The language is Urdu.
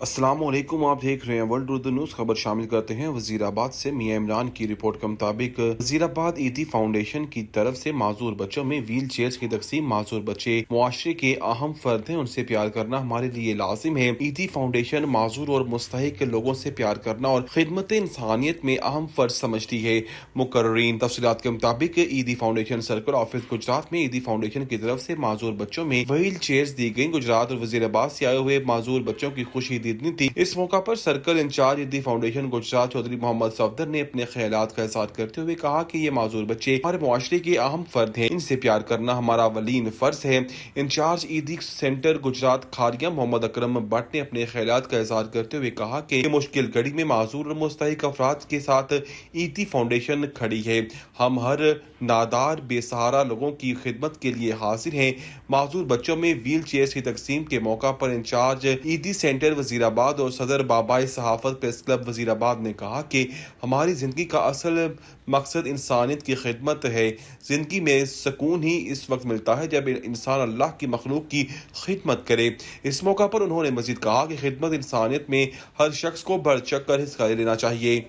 السلام علیکم، آپ دیکھ رہے ہیں ورلڈ اردو نیوز۔ خبر شامل کرتے ہیں وزیر آباد سے۔ میاں عمران کی رپورٹ کے مطابق وزیر آباد ایدی فاؤنڈیشن کی طرف سے معذور بچوں میں ویل چیئرز کی تقسیم۔ معذور بچے معاشرے کے اہم فرد ہیں، ان سے پیار کرنا ہمارے لیے لازم ہے۔ ایدی فاؤنڈیشن معذور اور مستحق لوگوں سے پیار کرنا اور خدمت انسانیت میں اہم فرض سمجھتی ہے۔ مقررین تفصیلات کے مطابق ایدی فاؤنڈیشن سرکل آفس گجرات میں ایدی فاؤنڈیشن کی طرف سے معذور بچوں میں ویل چیئرز دی گئیں۔ گجرات اور وزیر آباد سے آئے ہوئے معذور بچوں کی خوشی تھی۔ اس موقع پر circle incharge Edhi foundation Gujrat Chaudhry Muhammad Safdar نے اپنے خیالات کا اظہار کرتے ہوئے کہا کہ یہ معذور بچے ہمارے معاشرے کے اہم فرد ہیں، ان سے پیار کرنا ہمارا اولین فرض ہے۔ انچارج ایدی سینٹر گجرات کھاریا محمد اکرم بٹ نے اپنے خیالات کا اظہار کرتے ہوئے کہا کہ مشکل گھڑی میں معذور اور مستحق افراد کے ساتھ ایدی فاؤنڈیشن کھڑی ہے۔ ہم ہر نادار بے سہارا لوگوں کی خدمت کے لیے حاضر ہیں۔ معذور بچوں میں ویل چیئرز کی تقسیم کے موقع پر انچارج ایدی سینٹر وزیر آباد اور صدر بابائے صحافت پریس کلب وزیر آباد نے کہا کہ ہماری زندگی کا اصل مقصد انسانیت کی خدمت ہے۔ زندگی میں سکون ہی اس وقت ملتا ہے جب انسان اللہ کی مخلوق کی خدمت کرے۔ اس موقع پر انہوں نے مزید کہا کہ خدمت انسانیت میں ہر شخص کو بڑھ چڑھ کر حصہ لینا چاہیے۔